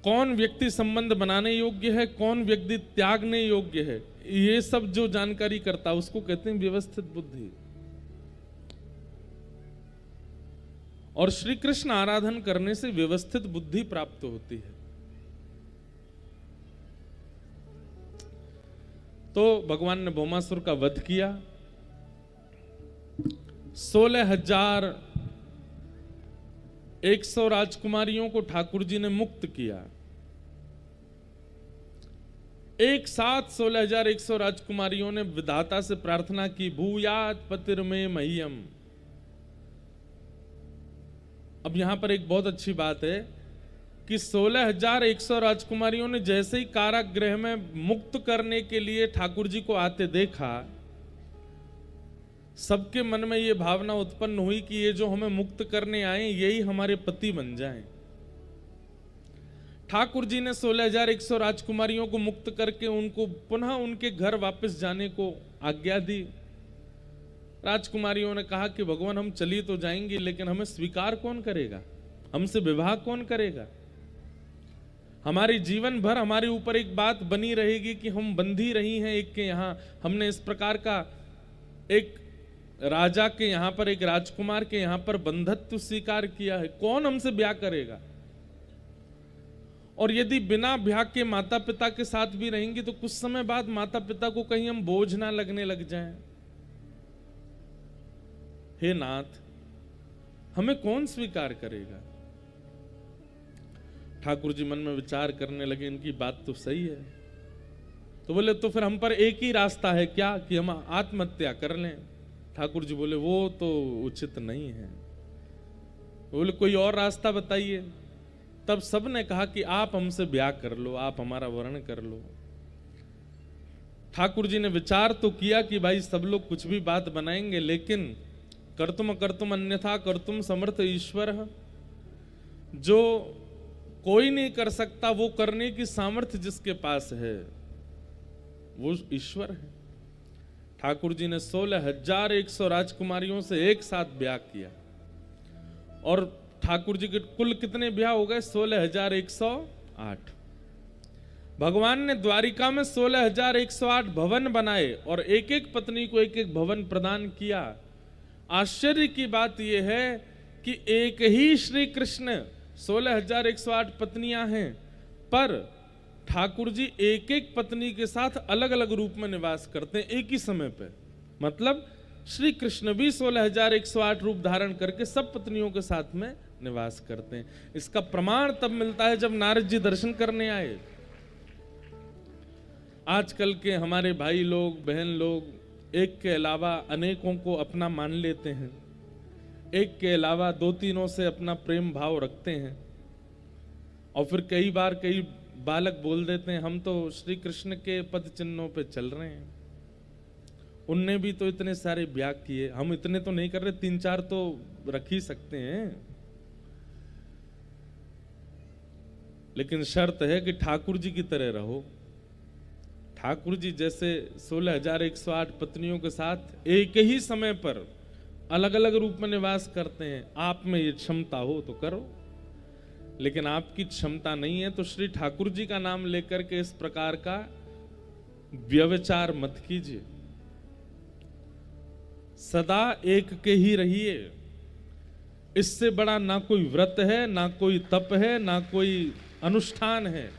कौन व्यक्ति संबंध बनाने योग्य है, कौन व्यक्ति त्यागने योग्य है, ये सब जो जानकारी करता है उसको कहते हैं व्यवस्थित बुद्धि। और श्री कृष्ण आराधन करने से व्यवस्थित बुद्धि प्राप्त होती है। तो भगवान ने भौमासुर का वध किया, 16,100 राजकुमारियों को ठाकुर जी ने मुक्त किया। एक साथ 16,100 राजकुमारियों ने विधाता से प्रार्थना की, भूयात पतिर्मे मह्यम। अब यहां पर एक बहुत अच्छी बात है कि 16,100 राजकुमारियों ने जैसे ही कारागृह में मुक्त करने के लिए ठाकुर जी को आते देखा, सबके मन में यह भावना उत्पन्न हुई कि ये जो हमें मुक्त करने आए यही हमारे पति बन जाएं। ठाकुर जी ने 16,100 राजकुमारियों को मुक्त करके उनको पुनः उनके घर वापस जाने को आज्ञा दी। राजकुमारियों ने कहा कि भगवान हम चली तो जाएंगे, लेकिन हमें स्वीकार कौन करेगा, हमसे विवाह कौन करेगा। हमारे जीवन भर हमारे ऊपर एक बात बनी रहेगी कि हम बंधी रही हैं एक के यहाँ। हमने इस प्रकार का एक राजा के यहाँ पर, एक राजकुमार के यहाँ पर बंधत्व स्वीकार किया है, कौन हमसे ब्याह करेगा। और यदि बिना ब्याह के माता पिता के साथ भी रहेंगे तो कुछ समय बाद माता पिता को कहीं हम बोझ ना लगने लग जाएं। हे नाथ, हमें कौन स्वीकार करेगा। ठाकुर जी मन में विचार करने लगे, इनकी बात तो सही है। तो बोले तो फिर हम पर एक ही रास्ता है क्या, कि हम आत्महत्या कर लें। ठाकुर जी बोले वो तो उचित नहीं है। बोले कोई और रास्ता बताइए। तब सबने कहा कि आप हमसे ब्याह कर लो, आप हमारा वर्ण कर लो। ठाकुर जी ने विचार तो किया कि भाई सब लोग कुछ भी बात बनाएंगे, लेकिन कर्तुम कर्तुम अन्यथा कर्तुम समर्थ ईश्वर। जो कोई नहीं कर सकता वो करने की सामर्थ्य जिसके पास है वो ईश्वर है। ठाकुर जी ने 16,100 राजकुमारियों से एक साथ ब्याह किया। और ठाकुर जी के कुल कितने ब्याह हो गए? 16,108। भगवान ने द्वारिका में 16,108 भवन बनाए और एक एक पत्नी को एक एक भवन प्रदान किया। आश्चर्य की बात यह है कि एक ही श्री कृष्ण, 16,108 पत्नियां हैं, पर ठाकुर जी एक एक पत्नी के साथ अलग अलग रूप में निवास करते हैं एक ही समय पे। मतलब श्री कृष्ण भी 16,108 रूप धारण करके सब पत्नियों के साथ में निवास करते हैं। इसका प्रमाण तब मिलता है जब नारद जी दर्शन करने आए। आजकल के हमारे भाई लोग, बहन लोग एक के अलावा अनेकों को अपना मान लेते हैं, एक के अलावा दो तीनों से अपना प्रेम भाव रखते हैं, और फिर कई बार कई बालक बोल देते हैं हम तो श्री कृष्ण के पद चिन्हों पे चल रहे हैं। उनने भी तो इतने सारे ब्याह किए, हम इतने तो नहीं कर रहे, 3-4 तो रख ही सकते हैं। लेकिन शर्त है कि ठाकुर जी की तरह रहो। ठाकुर जी जैसे 16,108 पत्नियों के साथ एक ही समय पर अलग अलग रूप में निवास करते हैं। आप में ये क्षमता हो तो करो, लेकिन आपकी क्षमता नहीं है तो श्री ठाकुर जी का नाम लेकर के इस प्रकार का व्यभिचार मत कीजिए। सदा एक के ही रहिए। इससे बड़ा ना कोई व्रत है, ना कोई तप है, ना कोई अनुष्ठान है।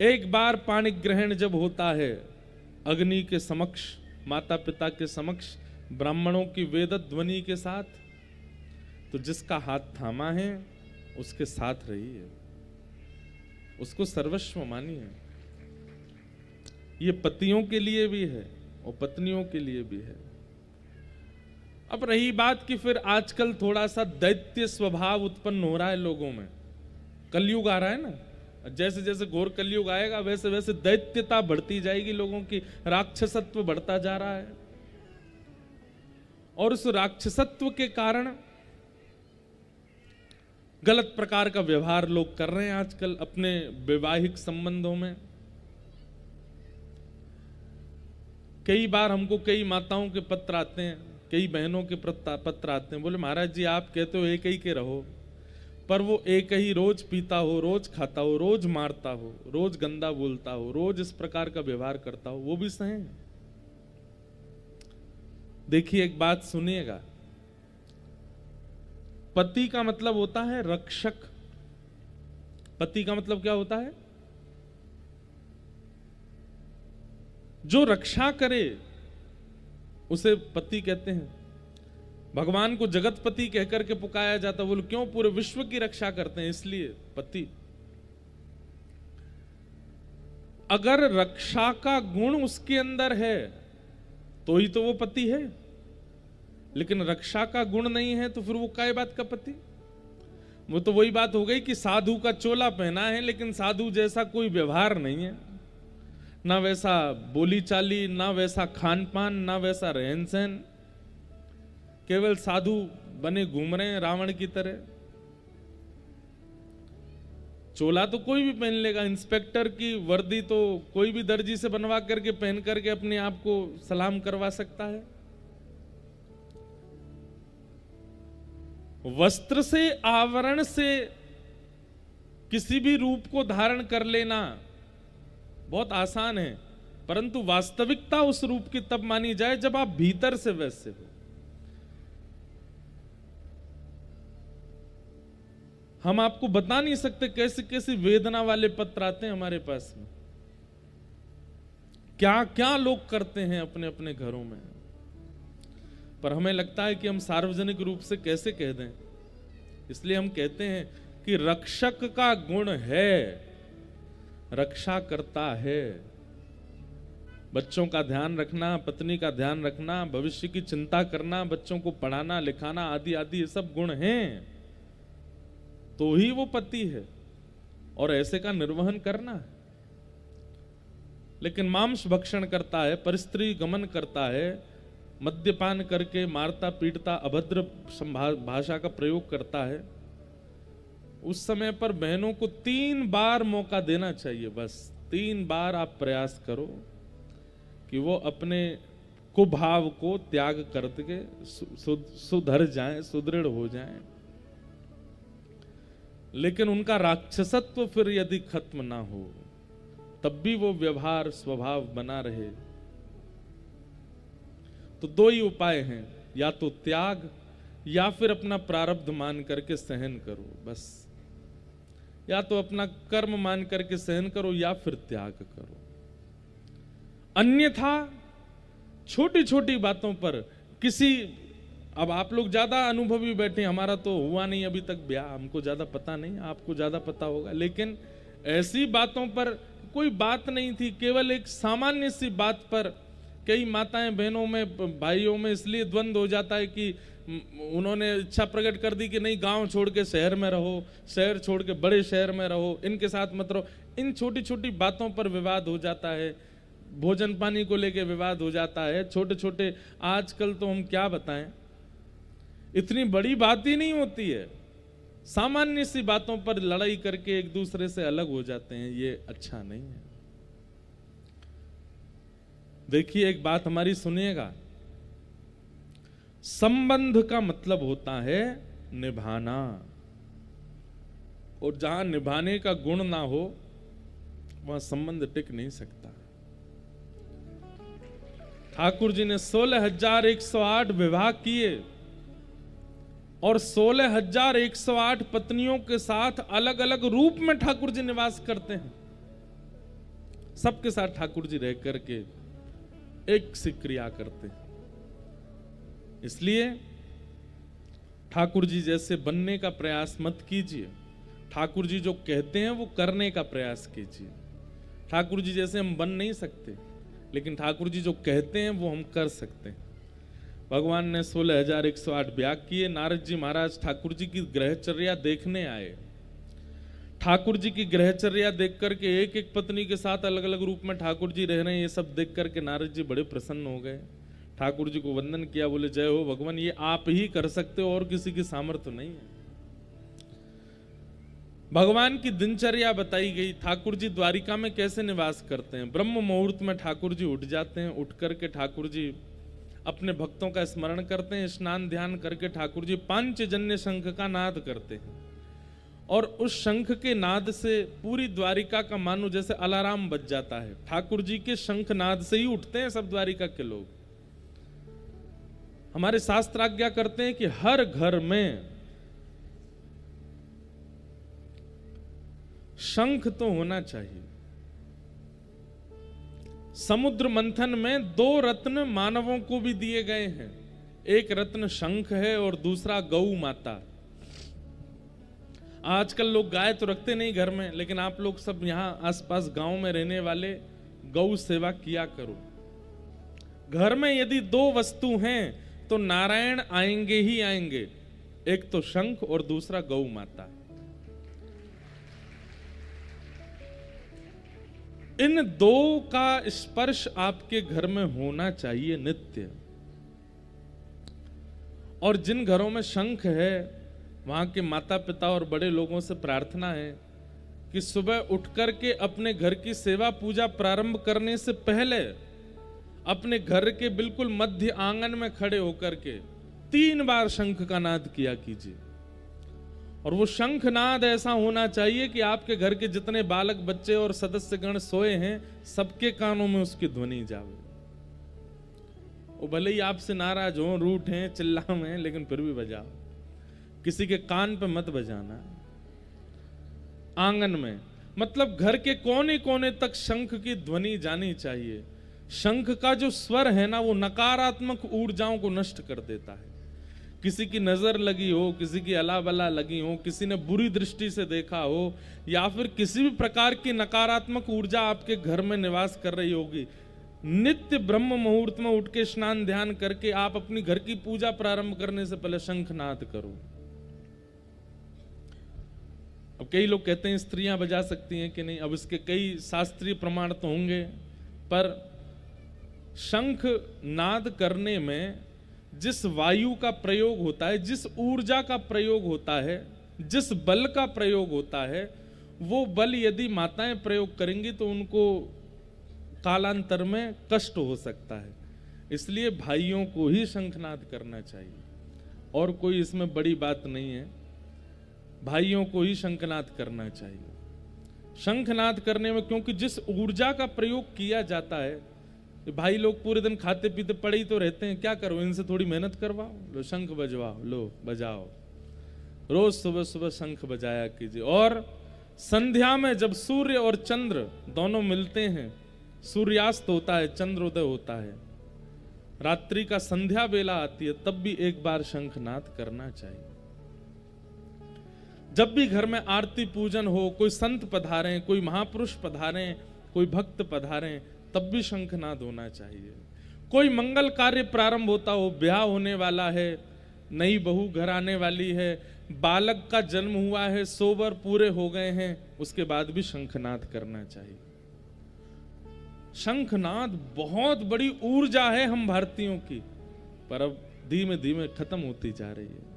एक बार पाणी ग्रहण जब होता है अग्नि के समक्ष, माता पिता के समक्ष, ब्राह्मणों की वेद ध्वनि के साथ, तो जिसका हाथ थामा है उसके साथ रहिए, उसको सर्वस्व मानिए। ये पतियों के लिए भी है और पत्नियों के लिए भी है। अब रही बात कि फिर आजकल थोड़ा सा दैत्य स्वभाव उत्पन्न हो रहा है लोगों में। कलयुग आ रहा है ना, जैसे जैसे घोर कलयुग आएगा वैसे वैसे दैत्यता बढ़ती जाएगी, लोगों की राक्षसत्व बढ़ता जा रहा है। और उस राक्षसत्व के कारण गलत प्रकार का व्यवहार लोग कर रहे हैं आजकल अपने वैवाहिक संबंधों में। कई बार हमको कई माताओं के पत्र आते हैं, कई बहनों के पत्र आते हैं, बोले महाराज जी आप कहते हो एक ही के रहो, पर वो एक ही रोज पीता हो, रोज खाता हो, रोज मारता हो, रोज गंदा बोलता हो, रोज इस प्रकार का व्यवहार करता हो, वो भी सहें। देखिए एक बात सुनिएगा, पति का मतलब होता है रक्षक। पति का मतलब क्या होता है? जो रक्षा करे उसे पति कहते हैं। भगवान को जगतपति कहकर के पुकारा जाता, बोलो क्यों? पूरे विश्व की रक्षा करते हैं, इसलिए पति। अगर रक्षा का गुण उसके अंदर है तो ही तो वो पति है, लेकिन रक्षा का गुण नहीं है तो फिर वो काय बात का पति? वो तो वही बात हो गई कि साधु का चोला पहना है लेकिन साधु जैसा कोई व्यवहार नहीं है, ना वैसा बोली चाली, ना वैसा खान पान, ना वैसा रहन सहन, केवल साधु बने घूम रहे हैं रावण की तरह। चोला तो कोई भी पहन लेगा, इंस्पेक्टर की वर्दी तो कोई भी दर्जी से बनवा करके पहन करके अपने आप को सलाम करवा सकता है। वस्त्र से, आवरण से किसी भी रूप को धारण कर लेना बहुत आसान है, परंतु वास्तविकता उस रूप की तब मानी जाए जब आप भीतर से वैसे हो। हम आपको बता नहीं सकते कैसे कैसे वेदना वाले पत्र आते हैं हमारे पास में, क्या क्या लोग करते हैं अपने अपने घरों में, पर हमें लगता है कि हम सार्वजनिक रूप से कैसे कह दें। इसलिए हम कहते हैं कि रक्षक का गुण है, रक्षा करता है। बच्चों का ध्यान रखना, पत्नी का ध्यान रखना, भविष्य की चिंता करना, बच्चों को पढ़ाना लिखाना आदि आदि ये सब गुण हैं तो ही वो पति है, और ऐसे का निर्वहन करना है। लेकिन मांस भक्षण करता है, परस्त्री गमन करता है, मद्यपान करके मारता पीटता अभद्र भाषा का प्रयोग करता है, उस समय पर बहनों को 3 बार मौका देना चाहिए। बस 3 बार आप प्रयास करो कि वो अपने कुभाव को त्याग करके सुधर जाएं, सुदृढ़ हो जाएं। लेकिन उनका राक्षसत्व फिर यदि खत्म ना हो तब भी वो व्यवहार स्वभाव बना रहे, तो 2 ही उपाय हैं, या तो त्याग या फिर अपना प्रारब्ध मान करके सहन करो। बस या तो अपना कर्म मान करके सहन करो या फिर त्याग करो। अन्यथा छोटी छोटी बातों पर किसी, अब आप लोग ज्यादा अनुभवी बैठे, हमारा तो हुआ नहीं अभी तक ब्याह, हमको ज्यादा पता नहीं, आपको ज्यादा पता होगा, लेकिन ऐसी बातों पर कोई बात नहीं थी, केवल एक सामान्य सी बात पर कई माताएं बहनों में भाइयों में इसलिए द्वंद्व हो जाता है कि उन्होंने इच्छा प्रकट कर दी कि नहीं गांव छोड़ के शहर में रहो, शहर छोड़ के बड़े शहर में रहो, इनके साथ मत रहो। इन छोटी छोटी बातों पर विवाद हो जाता है, भोजन पानी को लेके विवाद हो जाता है, छोटे छोटे, आजकल तो हम क्या बताएं, इतनी बड़ी बात ही नहीं होती है, सामान्य सी बातों पर लड़ाई करके एक दूसरे से अलग हो जाते हैं, ये अच्छा नहीं है। देखिए एक बात हमारी सुनिएगा, संबंध का मतलब होता है निभाना, और जहां निभाने का गुण ना हो वहां संबंध टिक नहीं सकता। ठाकुर जी ने 16,108 विवाह किए और 16,108 पत्नियों के साथ अलग अलग रूप में ठाकुर जी निवास करते हैं। सबके साथ ठाकुर जी रह करके एक सी क्रिया करते हैं। इसलिए ठाकुर जी जैसे बनने का प्रयास मत कीजिए, ठाकुर जी जो कहते हैं वो करने का प्रयास कीजिए। ठाकुर जी जैसे हम बन नहीं सकते, लेकिन ठाकुर जी जो कहते हैं वो हम कर सकते हैं। भगवान ने 16,108 ब्याह किए। नारद जी महाराज ठाकुर जी की ग्रहचर्या देखने आए। ठाकुर जी की ग्रहचर्या देख करके एक एक पत्नी के साथ अलग अलग रूप में ठाकुर जी रह रहे हैं, ये सब देख करके नारद जी बड़े प्रसन्न हो गए। ठाकुर जी को वंदन किया, बोले जय हो भगवान, ये आप ही कर सकते हो और किसी की सामर्थ्य नहीं है। भगवान की दिनचर्या बताई गई, ठाकुर जी द्वारिका में कैसे निवास करते हैं। ब्रह्म मुहूर्त में ठाकुर जी उठ जाते हैं, उठ करके ठाकुर जी अपने भक्तों का स्मरण करते हैं, स्नान ध्यान करके ठाकुर जी पांचजन्य शंख का नाद करते हैं और उस शंख के नाद से पूरी द्वारिका का मानो जैसे अलार्म बज जाता है। ठाकुर जी के शंख नाद से ही उठते हैं सब द्वारिका के लोग। हमारे शास्त्र आज्ञा करते हैं कि हर घर में शंख तो होना चाहिए। समुद्र मंथन में 2 रत्न मानवों को भी दिए गए हैं। एक रत्न शंख है और दूसरा गौ माता। आजकल लोग गाय तो रखते नहीं घर में, लेकिन आप लोग सब यहां आसपास गांव में रहने वाले गौ सेवा किया करो। घर में यदि 2 वस्तु हैं तो नारायण आएंगे ही आएंगे, एक तो शंख और दूसरा गौ माता। इन 2 का स्पर्श आपके घर में होना चाहिए नित्य। और जिन घरों में शंख है वहां के माता पिता और बड़े लोगों से प्रार्थना है कि सुबह उठकर के अपने घर की सेवा पूजा प्रारंभ करने से पहले अपने घर के बिल्कुल मध्य आंगन में खड़े होकर के 3 बार शंख का नाद किया कीजिए। और वो शंख नाद ऐसा होना चाहिए कि आपके घर के जितने बालक बच्चे और सदस्यगण सोए हैं सबके कानों में उसकी ध्वनि जावे। वो भले ही आपसे नाराज हो, रूठ हैं, चिल्लाएं, लेकिन फिर भी बजाओ। किसी के कान पे मत बजाना। आंगन में मतलब घर के कोने कोने तक शंख की ध्वनि जानी चाहिए। शंख का जो स्वर है ना, वो नकारात्मक ऊर्जाओं को नष्ट कर देता है। किसी की नजर लगी हो, किसी की अला बला लगी हो, किसी ने बुरी दृष्टि से देखा हो, या फिर किसी भी प्रकार की नकारात्मक ऊर्जा आपके घर में निवास कर रही होगी, नित्य ब्रह्म मुहूर्त में उठ के स्नान ध्यान करके आप अपनी घर की पूजा प्रारंभ करने से पहले शंखनाद करो। अब कई लोग कहते हैं स्त्रियां बजा सकती हैं कि नहीं, अब इसके कई शास्त्रीय प्रमाण तो होंगे, पर शंख नाद करने में जिस वायु का प्रयोग होता है, जिस ऊर्जा का प्रयोग होता है, जिस बल का प्रयोग होता है, वो बल यदि माताएं प्रयोग करेंगी तो उनको कालांतर में कष्ट हो सकता है। इसलिए भाइयों को ही शंखनाद करना चाहिए, और कोई इसमें बड़ी बात नहीं है। भाइयों को ही शंखनाद करना चाहिए। शंखनाद करने में क्योंकि जिस ऊर्जा का प्रयोग किया जाता है, भाई लोग पूरे दिन खाते पीते पड़े ही तो रहते हैं, क्या करो, इनसे थोड़ी मेहनत करवाओ, लो शंख बजवाओ, लो बजाओ। रोज सुबह सुबह शंख बजाया कीजिए। और संध्या में जब सूर्य और चंद्र दोनों मिलते हैं, सूर्यास्त होता है, चंद्रोदय होता है, रात्रि का संध्या बेला आती है, तब भी एक बार शंखनाद करना चाहिए। जब भी घर में आरती पूजन हो, कोई संत पधारें, कोई महापुरुष पधारें, कोई भक्त पधारें, तब भी शंखनाद होना चाहिए। कोई मंगल कार्य प्रारंभ होता हो, ब्याह होने वाला है, नई बहू घर आने वाली है, बालक का जन्म हुआ है, 100 वर पूरे हो गए हैं, उसके बाद भी शंखनाद करना चाहिए। शंखनाद बहुत बड़ी ऊर्जा है हम भारतीयों की, पर अब धीमे धीमे खत्म होती जा रही है।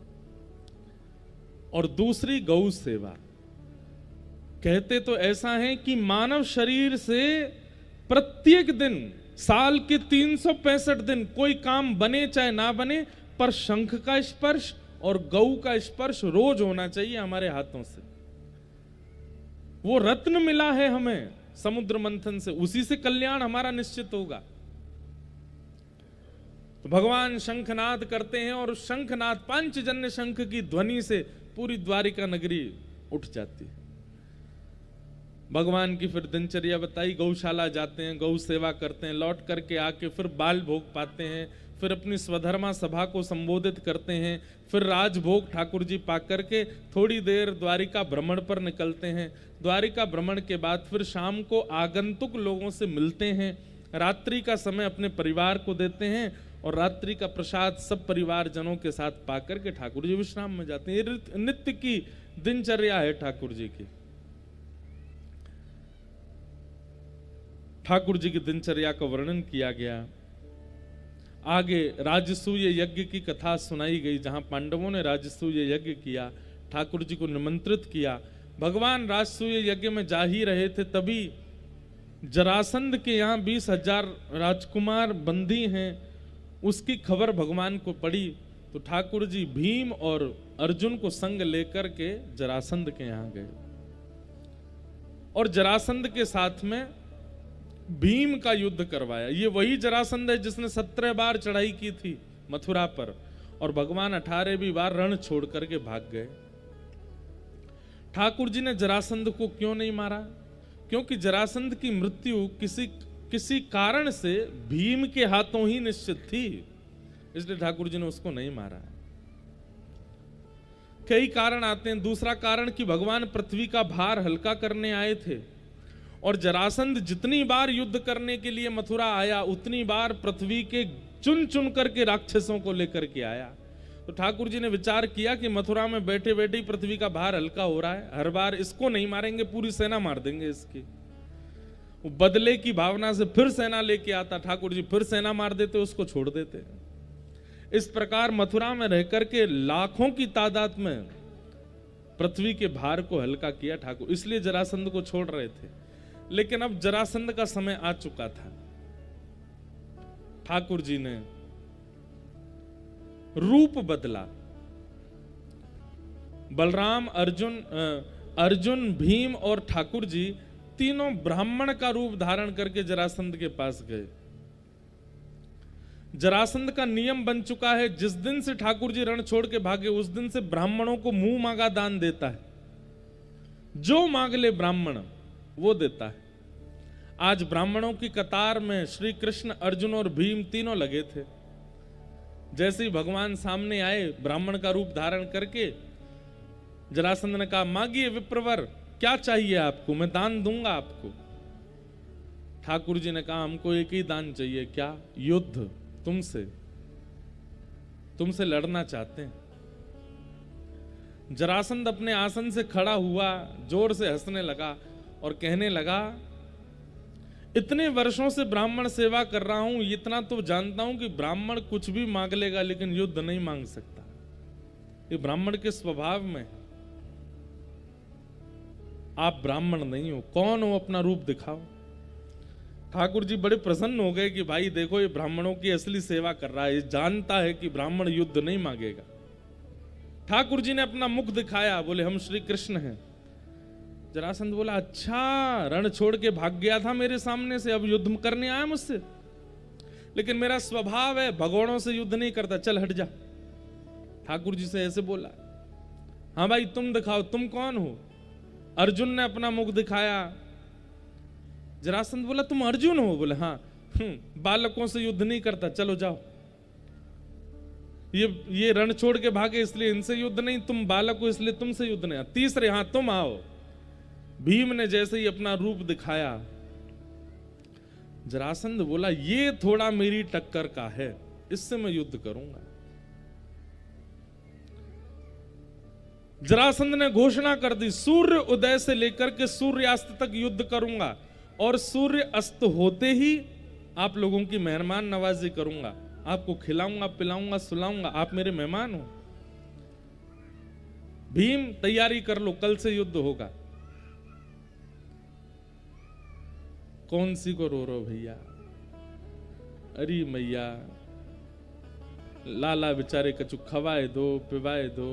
और दूसरी गौ सेवा। कहते तो ऐसा है कि मानव शरीर से प्रत्येक दिन, साल के 365 दिन कोई काम बने चाहे ना बने, पर शंख का स्पर्श और गौ का स्पर्श रोज होना चाहिए हमारे हाथों से। वो रत्न मिला है हमें समुद्र मंथन से, उसी से कल्याण हमारा निश्चित होगा। तो भगवान शंखनाद करते हैं, और शंखनाद पांचजन्य शंख की ध्वनि से पूरी द्वारिका नगरी उठ जाती है। भगवान की फिर दिनचर्या बताई, गौशाला जाते हैं, गौ सेवा करते हैं, लौट करके आके फिर बाल भोग पाते हैं, फिर अपनी स्वधर्मा सभा को संबोधित करते हैं, फिर राजभोग ठाकुर जी पा करके थोड़ी देर द्वारिका भ्रमण पर निकलते हैं। द्वारिका भ्रमण के बाद फिर शाम को आगंतुक लोगों से मिलते हैं, रात्रि का समय अपने परिवार को देते हैं, और रात्रि का प्रसाद सब परिवार जनों के साथ पाकर के ठाकुर जी विश्राम में जाते हैं। ये नित्य की दिनचर्या है ठाकुर जी की। ठाकुर जी की दिनचर्या का वर्णन किया गया। आगे राजसूय यज्ञ की कथा सुनाई गई, जहां पांडवों ने राजसूय यज्ञ किया, ठाकुर जी को निमंत्रित किया। भगवान राजसूय यज्ञ में जा ही रहे थे, तभी जरासंध के यहाँ 20,000 राजकुमार बंदी हैं, उसकी खबर भगवान को पड़ी। तो ठाकुर जी भीम और अर्जुन को संग लेकर के जरासंध के यहां गए और जरासंध के साथ में भीम का युद्ध करवाया। ये वही जरासंध है जिसने 17 बार चढ़ाई की थी मथुरा पर और भगवान 18वीं बार रण छोड़ करके भाग गए। ठाकुर जी ने जरासंध को क्यों नहीं मारा? क्योंकि जरासंध की मृत्यु किसी कारण से भीम के हाथों ही निश्चित थी, इसलिए ठाकुर जी ने उसको नहीं मारा। कई कारण आते हैं। दूसरा कारण कि भगवान पृथ्वी का भार हल्का करने आए थे और जरासंध जितनी बार युद्ध करने के लिए मथुरा आया उतनी बार पृथ्वी के चुन चुन करके राक्षसों को लेकर के आया। तो ठाकुर जी ने विचार किया कि मथुरा में बैठे बैठे ही पृथ्वी का भार हल्का हो रहा है, हर बार इसको नहीं मारेंगे पूरी सेना मार देंगे इसकी। वो बदले की भावना से फिर सेना लेके आता, ठाकुर जी फिर सेना मार देते, उसको छोड़ देते। इस प्रकार मथुरा में रह करके लाखों की तादाद में पृथ्वी के भार को हल्का किया ठाकुर, इसलिए जरासंध को छोड़ रहे थे। लेकिन अब जरासंध का समय आ चुका था। ठाकुर जी ने रूप बदला। बलराम, अर्जुन, भीम और ठाकुर जी तीनों ब्राह्मण का रूप धारण करके जरासंध के पास गए। जरासंध का नियम बन चुका है, जिस दिन से ठाकुर जी रण छोड़ के भागे उस दिन से ब्राह्मणों को मुंह मांगा दान देता है। जो मांग ले ब्राह्मण वो देता है। आज ब्राह्मणों की कतार में श्री कृष्ण, अर्जुन और भीम तीनों लगे थे। जैसे ही भगवान सामने आए ब्राह्मण का रूप धारण करके, जरासंध ने कहा, मांगिए विप्रवर, क्या चाहिए आपको, मैं दान दूंगा आपको। ठाकुर जी ने कहा, हमको एक ही दान चाहिए। क्या? युद्ध। तुमसे लड़ना चाहते हैं। जरासंध अपने आसन से खड़ा हुआ, जोर से हंसने लगा और कहने लगा, इतने वर्षों से ब्राह्मण सेवा कर रहा हूं, इतना तो जानता हूं कि ब्राह्मण कुछ भी मांग लेगा लेकिन युद्ध नहीं मांग सकता। ये ब्राह्मण के स्वभाव में। आप ब्राह्मण नहीं हो, कौन हो, अपना रूप दिखाओ। ठाकुर जी बड़े प्रसन्न हो गए कि भाई देखो, ये ब्राह्मणों की असली सेवा कर रहा है, ये जानता है कि ब्राह्मण युद्ध नहीं मांगेगा। ठाकुर जी ने अपना मुख दिखाया, बोले, हम श्री कृष्ण हैं। जरासंध बोला, अच्छा, रण छोड़ के भाग गया था मेरे सामने से, अब युद्ध करने आया मुझसे? लेकिन मेरा स्वभाव है, भगोड़ों से युद्ध नहीं करता, चल हट जा। ठाकुर जी से ऐसे बोला। हाँ भाई, तुम दिखाओ, तुम कौन हो? अर्जुन ने अपना मुख दिखाया। जरासंध बोला, तुम अर्जुन हो? बोले, हाँ। बालकों से युद्ध नहीं करता, चलो जाओ। ये रण छोड़ के भागे इसलिए इनसे युद्ध नहीं, तुम बालक हो इसलिए तुमसे युद्ध नहीं। तीसरे, हाँ तुम आओ। भीम ने जैसे ही अपना रूप दिखाया, जरासंध बोला, ये थोड़ा मेरी टक्कर का है, इससे मैं युद्ध करूंगा। जरासंध ने घोषणा कर दी, सूर्य उदय से लेकर के सूर्यास्त तक युद्ध करूंगा और सूर्य अस्त होते ही आप लोगों की मेहमान नवाजी करूंगा, आपको खिलाऊंगा, पिलाऊंगा, सुलाऊंगा, आप मेरे मेहमान हो। भीम, तैयारी कर लो, कल से युद्ध होगा। कौन सी को रो रो भैया? अरे मैया, लाला बेचारे कछु खवाए दो, पिवाए दो।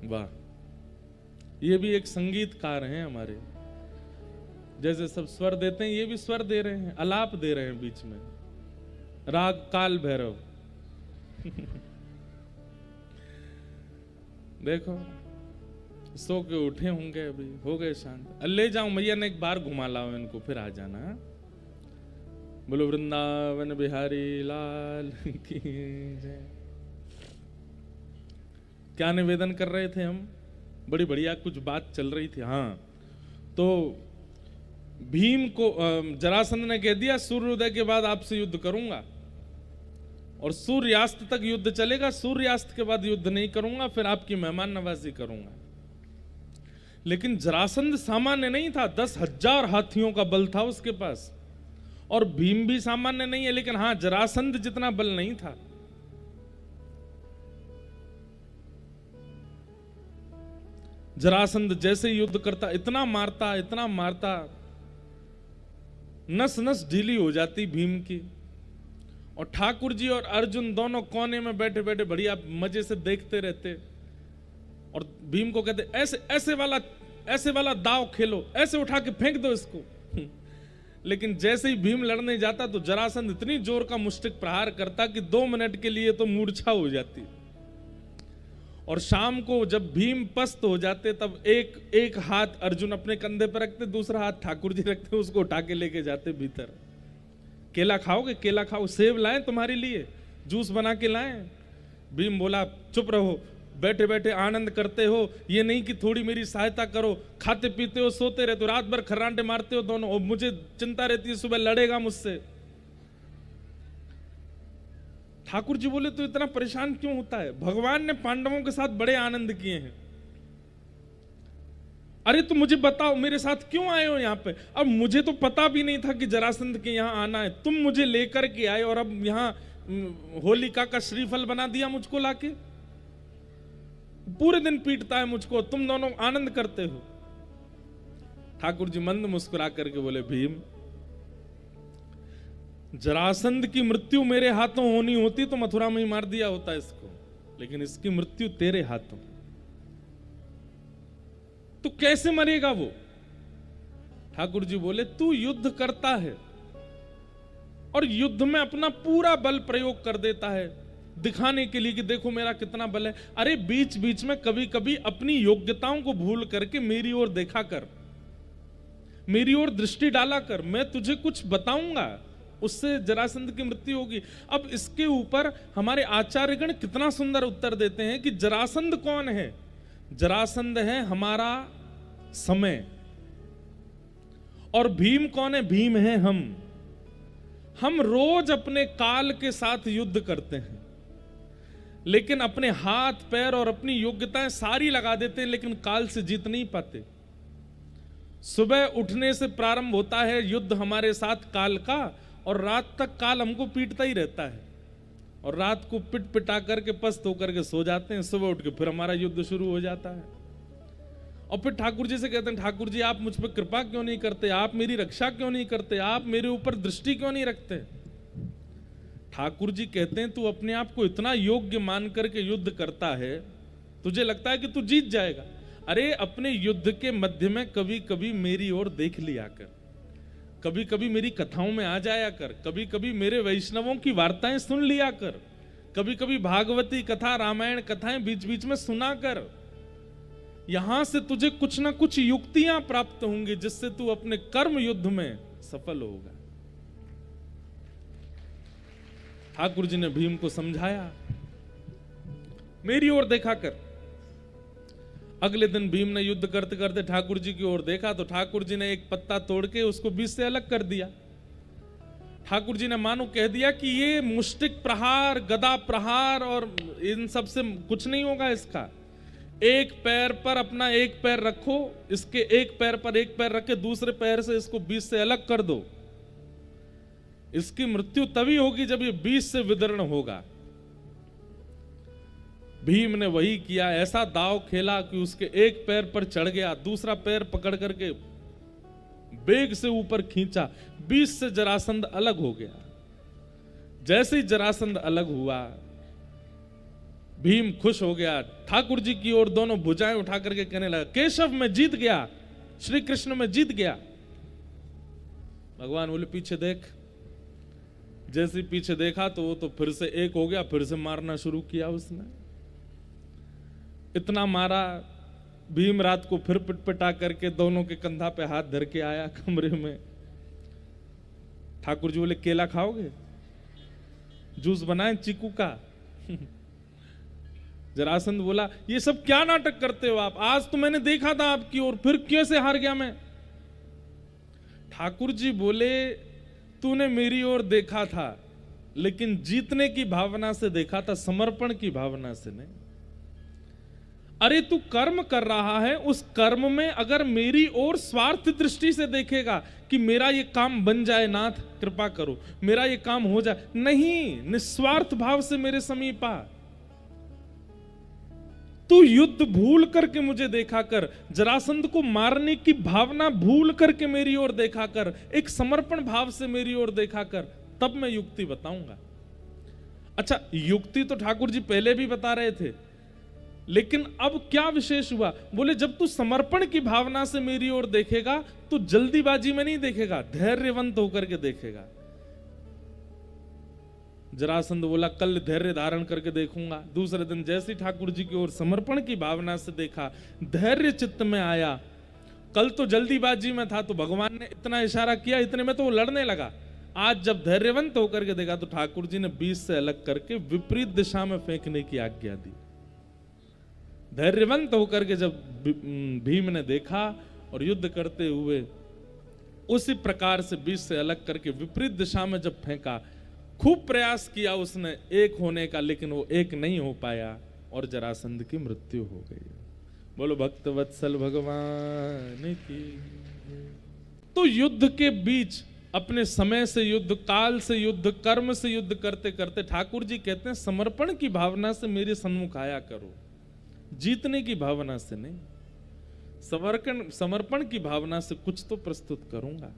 वाह, ये भी एक संगीतकार हैं हमारे। जैसे सब स्वर देते हैं, ये भी स्वर दे रहे हैं, आलाप दे रहे हैं बीच में। राग काल भैरव। देखो, सो के उठे होंगे, अभी हो गए शांत। ले जाऊं मैया ने, एक बार घुमा लाओ इनको, फिर आ जाना। बोलो वृंदावन बिहारी लाल की जय। क्या निवेदन कर रहे थे हम? बड़ी बढ़िया कुछ बात चल रही थी। हाँ, तो भीम को जरासंध ने कह दिया, सूर्योदय के बाद आपसे युद्ध करूंगा और सूर्यास्त तक युद्ध चलेगा, सूर्यास्त के बाद युद्ध नहीं करूंगा, फिर आपकी मेहमान नवाजी करूंगा। लेकिन जरासंध सामान्य नहीं था, 10,000 हाथियों का बल था उसके पास। और भीम भी सामान्य नहीं है, लेकिन हाँ, जरासंध जितना बल नहीं था। जरासंध जैसे युद्ध करता, इतना मारता, इतना मारता। नस नस ढीली हो जाती भीम की। और ठाकुर जी और अर्जुन दोनों कोने में बैठे बैठे बढ़िया मजे से देखते रहते और भीम को कहते ऐसे वाला दाव खेलो, ऐसे उठा के फेंक दो इसको। लेकिन जैसे ही भीम लड़ने जाता तो जरासंध इतनी जोर का मुष्टिक प्रहार करता कि 2 मिनट के लिए तो मूर्छा हो जाती। और शाम को जब भीम पस्त हो जाते तब एक हाथ अर्जुन अपने कंधे पर रखते, दूसरा हाथ ठाकुर जी रखते, उसको उठा के लेके जाते भीतर। केला खाओगे? केला खाओ, सेब लाएं तुम्हारे लिए, जूस बना के लाएं। भीम बोला चुप रहो, बैठे बैठे आनंद करते हो, ये नहीं कि थोड़ी मेरी सहायता करो, खाते पीते हो, सोते रहते हो, रात भर खर्राटे मारते हो दोनों, और मुझे चिंता रहती है सुबह लड़ेगा मुझसे। ठाकुर जी बोले तो इतना परेशान क्यों होता है? भगवान ने पांडवों के साथ बड़े आनंद किए हैं। अरे तो मुझे बताओ मेरे साथ क्यों आए हो यहाँ पे? अब मुझे तो पता भी नहीं था कि जरासंध के यहाँ आना है, तुम मुझे लेकर के आए और अब यहाँ होलिका का श्रीफल बना दिया मुझको लाके। पूरे दिन पीटता है मुझको, तुम दोनों आनंद करते हो। ठाकुर जी मंद मुस्कुरा करके बोले भीम, जरासंध की मृत्यु मेरे हाथों होनी होती तो मथुरा में ही मार दिया होता इसको, लेकिन इसकी मृत्यु तेरे हाथों। तो कैसे मरेगा वो? ठाकुर जी बोले तू युद्ध करता है और युद्ध में अपना पूरा बल प्रयोग कर देता है दिखाने के लिए कि देखो मेरा कितना बल है। अरे बीच बीच में कभी कभी अपनी योग्यताओं को भूल करके मेरी ओर देखा कर, मेरी ओर दृष्टि डाला कर, मैं तुझे कुछ बताऊंगा, उससे जरासंध की मृत्यु होगी। अब इसके ऊपर हमारे आचार्यगण कितना सुंदर उत्तर देते हैं कि जरासंध कौन है? जरासंध है हमारा समय। और भीम कौन है? भीम है हम रोज अपने काल के साथ युद्ध करते हैं, लेकिन अपने हाथ पैर और अपनी योग्यताएं सारी लगा देते हैं, लेकिन काल से जीत नहीं पाते। सुबह उठने से प्रारंभ होता है युद्ध हमारे साथ काल का, और रात तक काल हमको पीटता ही रहता है, और रात को पिट पिटा करके पस्त होकर के सो जाते हैं। सुबह उठ के फिर हमारा युद्ध शुरू हो जाता है। और फिर ठाकुर जी से कहते हैं ठाकुर जी आप मुझ पर कृपा क्यों नहीं करते, आप मेरी रक्षा क्यों नहीं करते, आप मेरे ऊपर दृष्टि क्यों नहीं रखते? ठाकुर जी कहते हैं तू अपने आप को इतना योग्य मान करके युद्ध करता है, तुझे लगता है कि तू जीत जाएगा। अरे अपने युद्ध के मध्य में कभी कभी मेरी ओर देख लिया कर, कभी कभी मेरी कथाओं में आ जाया कर, कभी कभी मेरे वैष्णवों की वार्ताएं सुन लिया कर, कभी कभी भागवती कथा रामायण कथाएं बीच बीच में सुना कर। यहां से तुझे कुछ ना कुछ युक्तियां प्राप्त होंगी जिससे तू अपने कर्म युद्ध में सफल होगा। ठाकुर जी ने भीम को समझाया, मेरी ओर देखा कर। अगले दिन भीम ने युद्ध करते करते ठाकुर जी की ओर देखा तो ठाकुर जी ने एक पत्ता तोड़ के उसको बीच से अलग कर दिया। ठाकुर जी ने मानो कह दिया कि ये मुष्टिक प्रहार, गदा प्रहार और इन सब से कुछ नहीं होगा इसका। एक पैर पर अपना एक पैर रखो, इसके एक पैर पर एक पैर रख के दूसरे पैर से इसको बीच से अलग कर दो। इसकी मृत्यु तभी होगी जब ये बीच से विदर्ण होगा। भीम ने वही किया, ऐसा दांव खेला कि उसके एक पैर पर चढ़ गया, दूसरा पैर पकड़ करके बेग से ऊपर खींचा, बीच से जरासंध अलग हो गया। जैसे ही जरासंध अलग हुआ भीम खुश हो गया, ठाकुर जी की ओर दोनों भुजाएं उठा करके कहने लगा केशव मैं जीत गया, श्री कृष्ण मैं जीत गया। भगवान बोले पीछे देख। जैसे पीछे देखा तो वो तो फिर से एक हो गया, फिर से मारना शुरू किया उसने। इतना मारा, भीम रात को फिर पिटपिटा करके दोनों के कंधा पे हाथ धर के आया कमरे में। ठाकुर जी बोले केला खाओगे, जूस बनाए चीकू का। जरासंध बोला ये सब क्या नाटक करते हो आप, आज तो मैंने देखा था आपकी ओर, फिर कैसे हार गया मैं? ठाकुर जी बोले तूने मेरी ओर देखा था लेकिन जीतने की भावना से देखा था, समर्पण की भावना से नहीं। अरे तू कर्म कर रहा है, उस कर्म में अगर मेरी ओर स्वार्थ दृष्टि से देखेगा कि मेरा ये काम बन जाए, नाथ कृपा करो मेरा ये काम हो जाए, नहीं, निस्वार्थ भाव से मेरे समीप आ। तू युद्ध भूल करके मुझे देखा कर, जरासंध को मारने की भावना भूल करके मेरी ओर देखा कर, एक समर्पण भाव से मेरी ओर देखा कर, तब मैं युक्ति बताऊंगा। अच्छा, युक्ति तो ठाकुर जी पहले भी बता रहे थे, लेकिन अब क्या विशेष हुआ? बोले जब तू समर्पण की भावना से मेरी ओर देखेगा तो जल्दीबाजी में नहीं देखेगा, धैर्यवंत होकर के देखेगा। जरासंध बोला कल धैर्य धारण करके देखूंगा। दूसरे दिन जैसे ठाकुर जी की ओर समर्पण की भावना से देखा, धैर्य चित्त में आया। कल तो जल्दीबाजी में था तो भगवान ने इतना इशारा किया, इतने में तो वो लड़ने लगा। आज जब धैर्यवंत होकर के देखा तो ठाकुर जी ने बीच से अलग करके विपरीत दिशा में फेंकने की आज्ञा दी। धैर्यवंत होकर के जब भीम ने देखा और युद्ध करते हुए उसी प्रकार से बीच से अलग करके विपरीत दिशा में जब फेंका, खूब प्रयास किया उसने एक होने का, लेकिन वो एक नहीं हो पाया और जरासंध की मृत्यु हो गई। बोलो भक्त वत्सल भगवान की। तो युद्ध के बीच अपने समय से युद्ध, काल से युद्ध, कर्म से युद्ध करते करते ठाकुर जी कहते हैं समर्पण की भावना से मेरे सन्मुख आया करो, जीतने की भावना से नहीं। समर्पण की भावना से कुछ तो प्रस्तुत करूंगा।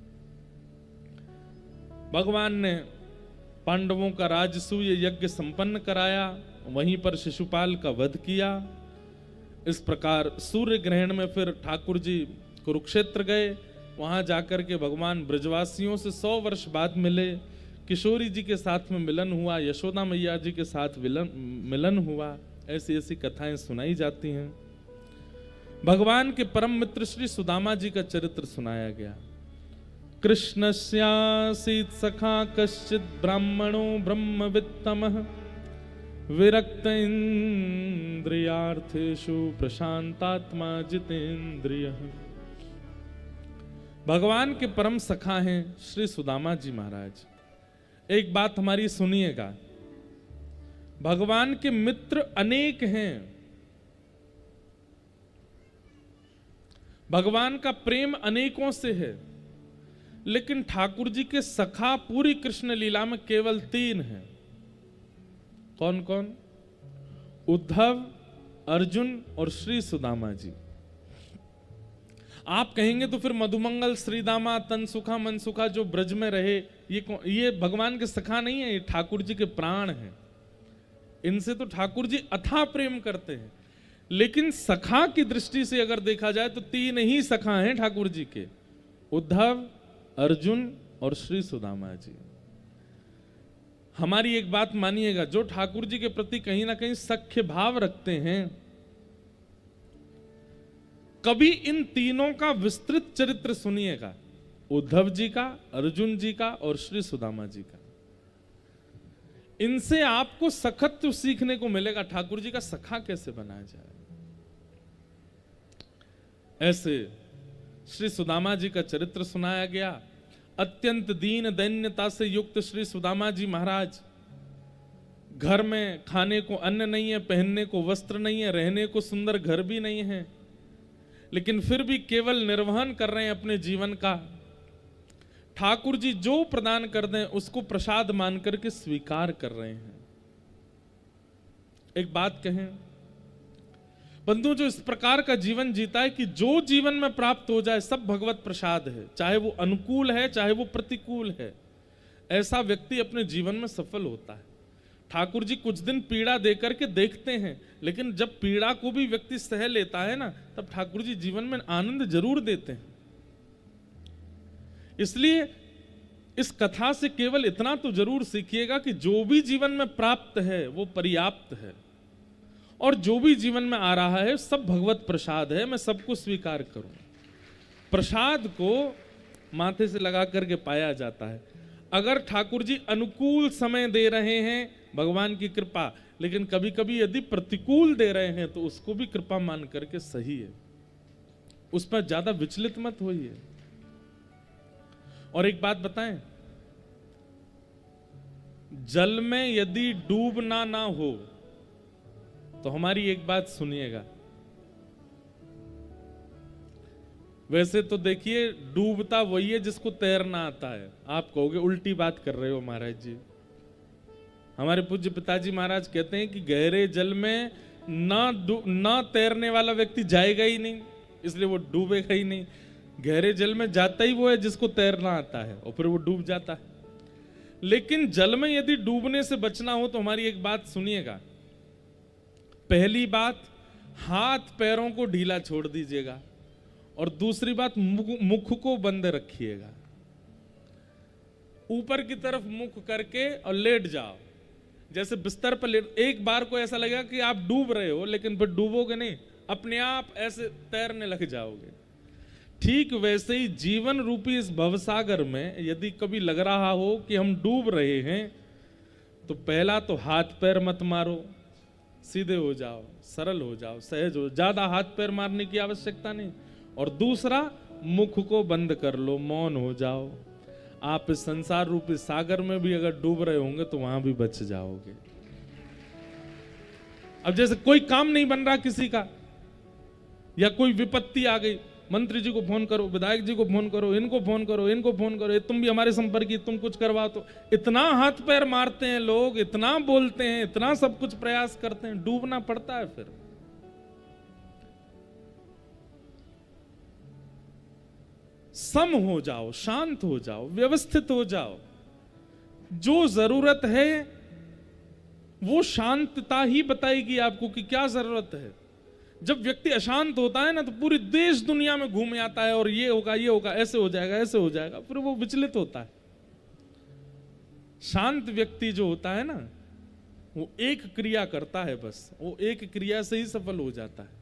भगवान ने पांडवों का राजसूय यज्ञ संपन्न कराया, वहीं पर शिशुपाल का वध किया। इस प्रकार सूर्य ग्रहण में फिर ठाकुर जी कुरुक्षेत्र गए। वहां जाकर के भगवान ब्रजवासियों से 100 वर्ष बाद मिले। किशोरी जी के साथ में मिलन हुआ, यशोदा मैया जी के साथ मिलन हुआ। ऐसी ऐसी कथाएं सुनाई जाती हैं। भगवान के परम मित्र श्री सुदामा जी का चरित्र सुनाया गया। कृष्णस्यासीत् सखा कश्चित् ब्राह्मणो ब्रह्मवित्तमः विरक्त इंद्रियार्थेषु प्रशांतात्मा जितेंद्रियः। भगवान के परम सखा हैं श्री सुदामा जी महाराज। एक बात हमारी सुनिएगा, भगवान के मित्र अनेक हैं, भगवान का प्रेम अनेकों से है, लेकिन ठाकुर जी के सखा पूरी कृष्ण लीला में केवल 3 हैं। कौन कौन? उद्धव, अर्जुन और श्री सुदामा जी। आप कहेंगे तो फिर मधुमंगल, श्रीदामा, तनसुखा, मनसुखा जो ब्रज में रहे, ये भगवान के सखा नहीं है, ये ठाकुर जी के प्राण हैं। इनसे तो ठाकुर जी अथाह प्रेम करते हैं। लेकिन सखा की दृष्टि से अगर देखा जाए तो 3 ही सखा हैं ठाकुर जी के, उद्धव, अर्जुन और श्री सुदामा जी। हमारी एक बात मानिएगा, जो ठाकुर जी के प्रति कहीं ना कहीं सख्य भाव रखते हैं, कभी इन तीनों का विस्तृत चरित्र सुनिएगा, उद्धव जी का, अर्जुन जी का और श्री सुदामा जी का। इनसे आपको सखत्व सीखने को मिलेगा, ठाकुर जी का सखा कैसे बनाया जाए। ऐसे श्री सुदामा जी का चरित्र सुनाया गया। अत्यंत दीन दैन्यता से युक्त श्री सुदामा जी महाराज, घर में खाने को अन्न नहीं है, पहनने को वस्त्र नहीं है, रहने को सुंदर घर भी नहीं है, लेकिन फिर भी केवल निर्वहन कर रहे हैं अपने जीवन का। ठाकुर जी जो प्रदान कर दें उसको प्रसाद मान करके स्वीकार कर रहे हैं। एक बात कहें बंधु, जो इस प्रकार का जीवन जीता है कि जो जीवन में प्राप्त हो जाए सब भगवत प्रसाद है, चाहे वो अनुकूल है चाहे वो प्रतिकूल है, ऐसा व्यक्ति अपने जीवन में सफल होता है। ठाकुर जी कुछ दिन पीड़ा देकर के देखते हैं, लेकिन जब पीड़ा को भी व्यक्ति सह लेता है ना, तब ठाकुर जी जीवन में आनंद जरूर देते हैं। इसलिए इस कथा से केवल इतना तो जरूर सीखिएगा कि जो भी जीवन में प्राप्त है वो पर्याप्त है, और जो भी जीवन में आ रहा है सब भगवत प्रसाद है, मैं सबको स्वीकार करूं। प्रसाद को माथे से लगा करके पाया जाता है। अगर ठाकुर जी अनुकूल समय दे रहे हैं, भगवान की कृपा, लेकिन कभी कभी यदि प्रतिकूल दे रहे हैं तो उसको भी कृपा मान करके सही है, उस पर ज्यादा विचलित मत होइए। और एक बात बताएं, जल में यदि डूबना ना हो तो हमारी एक बात सुनिएगा, वैसे तो देखिए डूबता वही है जिसको तैरना आता है। आप कहोगे उल्टी बात कर रहे हो महाराज जी। हमारे पूज्य पिताजी महाराज कहते हैं कि गहरे जल में ना तैरने वाला व्यक्ति जाएगा ही नहीं, इसलिए वो डूबेगा ही नहीं। गहरे जल में जाता ही वो है जिसको तैरना आता है, और फिर वो डूब जाता है। लेकिन जल में यदि डूबने से बचना हो तो हमारी एक बात सुनिएगा। पहली बात, हाथ पैरों को ढीला छोड़ दीजिएगा, और दूसरी बात, मुख को बंद रखिएगा। ऊपर की तरफ मुख करके और लेट जाओ, जैसे बिस्तर पर लेट। एक बार को ऐसा लगेगा कि आप डूब रहे हो, लेकिन फिर डूबोगे नहीं, अपने आप ऐसे तैरने लग जाओगे। ठीक वैसे ही जीवन रूपी इस भवसागर में यदि कभी लग रहा हो कि हम डूब रहे हैं, तो पहला तो हाथ पैर मत मारो, सीधे हो जाओ, सरल हो जाओ, सहज हो, ज्यादा हाथ पैर मारने की आवश्यकता नहीं। और दूसरा, मुख को बंद कर लो, मौन हो जाओ। आप इस संसार रूपी सागर में भी अगर डूब रहे होंगे तो वहां भी बच जाओगे। अब जैसे कोई काम नहीं बन रहा किसी का, या कोई विपत्ति आ गई, मंत्री जी को फोन करो, विधायक जी को फोन करो, इनको फोन करो, इनको फोन करो, तुम भी हमारे संपर्क, तुम कुछ करवाओ, तो इतना हाथ पैर मारते हैं लोग, इतना बोलते हैं, इतना सब कुछ प्रयास करते हैं, डूबना पड़ता है। फिर सम हो जाओ, शांत हो जाओ, व्यवस्थित हो जाओ। जो जरूरत है वो शांतता ही बताएगी आपको कि क्या जरूरत है। जब व्यक्ति अशांत होता है ना, तो पूरी देश दुनिया में घूम आता है, और ये होगा, ये होगा, ऐसे हो जाएगा, ऐसे हो जाएगा, फिर वो विचलित होता है। शांत व्यक्ति जो होता है ना, वो एक क्रिया करता है, बस वो एक क्रिया से ही सफल हो जाता है।